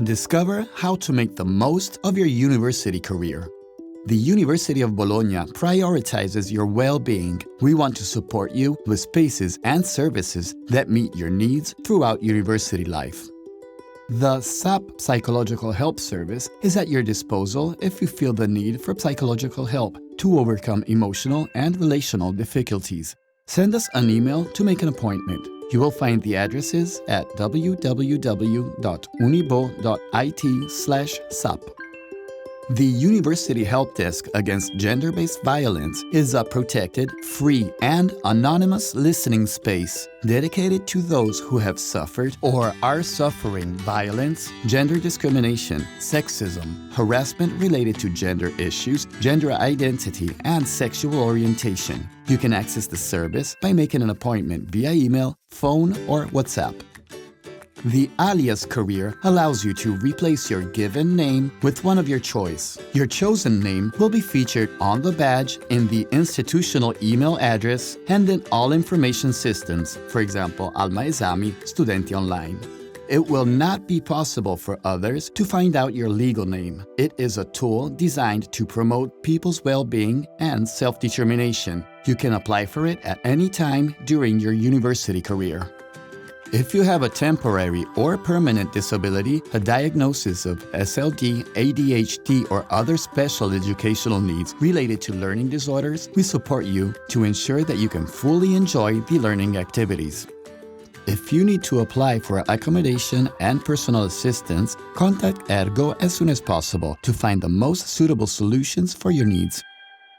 Discover how to make the most of your university career. The University of Bologna prioritizes your well-being. We want to support you with spaces and services that meet your needs throughout university life. The SAP Psychological Help Service is at your disposal if you feel the need for psychological help to overcome emotional and relational difficulties. Send us an email to make an appointment. You will find the addresses at www.unibo.it/SAP. The University Help Desk Against Gender-Based Violence is a protected, free, and anonymous listening space dedicated to those who have suffered or are suffering violence, gender discrimination, sexism, harassment related to gender issues, gender identity, and sexual orientation. You can access the service by making an appointment via email, phone, or WhatsApp. The Alias career allows you to replace your given name with one of your choice. Your chosen name will be featured on the badge, in the institutional email address, and in all information systems, for example, Alma Esami, Studenti Online. It will not be possible for others to find out your legal name. It is a tool designed to promote people's well-being and self-determination. You can apply for it at any time during your university career. If you have a temporary or permanent disability, a diagnosis of SLD, ADHD, or other special educational needs related to learning disorders, we support you to ensure that you can fully enjoy the learning activities. If you need to apply for accommodation and personal assistance, contact Ergo as soon as possible to find the most suitable solutions for your needs.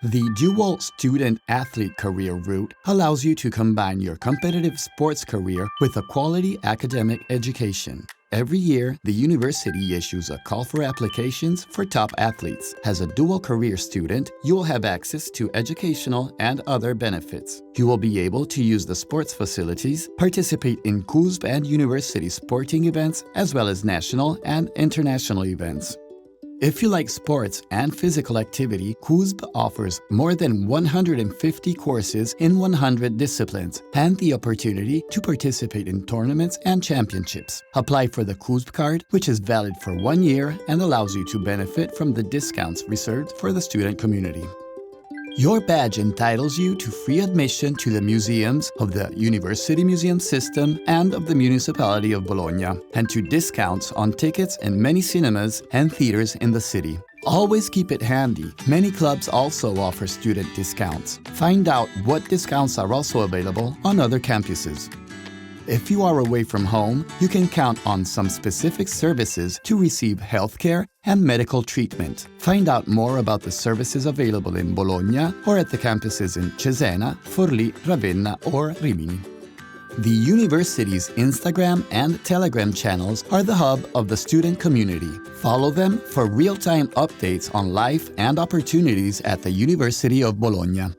The dual student-athlete career route allows you to combine your competitive sports career with a quality academic education. Every year, the university issues a call for applications for top athletes. As a dual career student, you will have access to educational and other benefits. You will be able to use the sports facilities, participate in CUSB and university sporting events, as well as national and international events. If you like sports and physical activity, CUSB offers more than 150 courses in 100 disciplines and the opportunity to participate in tournaments and championships. Apply for the CUSB card, which is valid for 1 year and allows you to benefit from the discounts reserved for the student community. Your badge entitles you to free admission to the museums of the University Museum System and of the Municipality of Bologna, and to discounts on tickets in many cinemas and theaters in the city. Always keep it handy. Many clubs also offer student discounts. Find out what discounts are also available on other campuses. If you are away from home, you can count on some specific services to receive healthcare and medical treatment. Find out more about the services available in Bologna or at the campuses in Cesena, Forlì, Ravenna, or Rimini. The university's Instagram and Telegram channels are the hub of the student community. Follow them for real-time updates on life and opportunities at the University of Bologna.